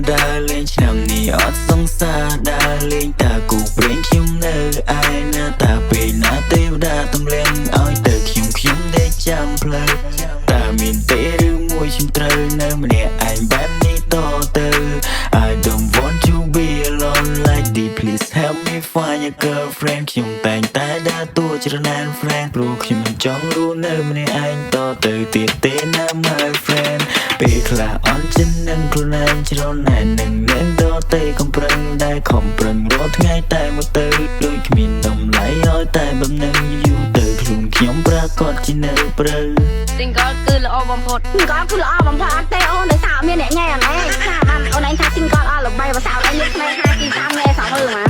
Darling ឆ្នាំនេះអត់សង្សារ Darling តាគូព្រេងខ្ញុំនៅឯណាតាពេលណាទេវតាទម្លាក់ឲ្យទៅខ្ញុំដេកចាំផ្លូវតាមានទេឬមួយខ្ញុំត្រូវនៅម្នាក់ឯងបែបនេះតទៅ I don't want to be alone like this please help me find a girlfriend ខ្ញុំតែងតែដើរតួច្រណែន friend ព្រោះខ្ញុំមិនចង់រស់នៅម្នាក់ឯងតទៅទៀតទេណា my friend ពេលខ្លះអន់ចិត្តនឹងខ្លួនឯងច្រណែននឹងតទៅកំប្រឹងដែលខំប្រឹងរាល់ថ្ងៃតែមកទៅដូចគ្មានតម្លៃឲ្យតែបំណឹងយូរទៅខ្លួនខ្ញុំប្រកាសជានៅព្រៅ Single គឺល្អបំផុត Single គឺល្អបំផុតអត់ទេអូនដោយសារមានអ្នកញ៉ែអណែថាបានអូនឯងថា Single អត់ល្បីបើសារឯងនេះផ្នែក5ទី3ញ៉ែសោះមើលមក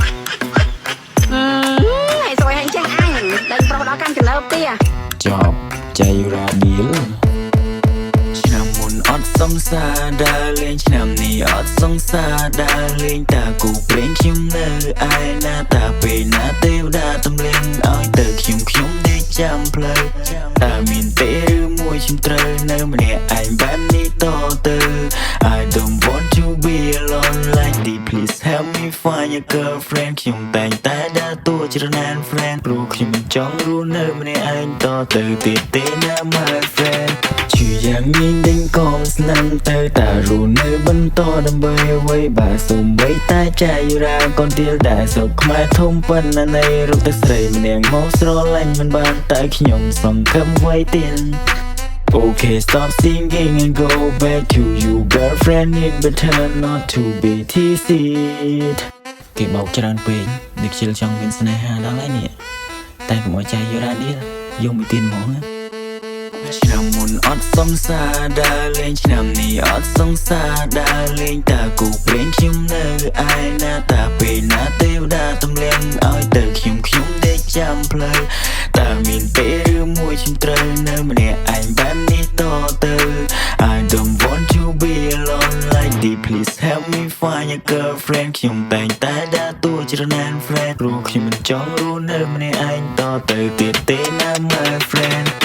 ហើយសួយហើយចេះអញដេញប្រុសដល់កាន់ចំណើពីចប់ចៃរ៉ាឌីលឆ្នាំមុនអត់សង្សារ Darling ឆ្នាំនេះអត់សង្សារ Darling តាគូព្រេងខ្ញុំនៅឯណាតាពេលណាទេវតាទម្លាក់ឲ្យទៅខ្ញុំដេកចាំផ្លូវតាមានទេឬមួយខ្ញុំត្រូវនៅម្នាក់ឯងបែបនេះតទៅ I don't want to be alone like this please help me find a girlfriend ខ្ញុំតែងតែដើរតួច្រណែន friend ព្រោះខ្ញុំមិនចង់រស់នៅម្នាក់ឯងតទៅទៀតទេណា my friend ជឿយ៉ាងនេះដេញកងស្នាំទៅតារស់នៅបន្តដើម្បីអ្វីបើសូម្បីតែចាយរាកូនទៀលដែលស្រុកខ្មែរធំប៉ុណ្ណានៃរូបទឹកស្រីម្នាក់មកស្រឡាញ់មិនបានតែខ្ញុំសង្ឃឹមអ្វីទៀត Okay stop singing and go back to you girlfriend it better not to be teased គេបោកច្រើនពេកនេះខ្ជិលចង់មានស្នេហាដល់ហើយនេះតែកុំឲ្យចាយរ៉ាឌីលយកមួយទៀតហ្មងឆ្នាំមុនអត់សង្សារ Darling ឆ្នាំនេះអត់សង្សារ Darling តាគូព្រេងខ្ញុំនៅឯណាតាពេលណាទេវតាទម្លាក់ឲ្យទៅខ្ញុំដេកចាំផ្លូវតាមានទេឬមួយខ្ញុំត្រូវនៅម្នាក់ឯងបែបនេះតទៅ I don't want to be alone like this please help me find a girlfriend ខ្ញុំតែងតែដើរតួច្រណែន friend ព្រោះខ្ញុំមិនចង់រស់នៅម្នាក់ឯងតទៅទៀតទេណា my friend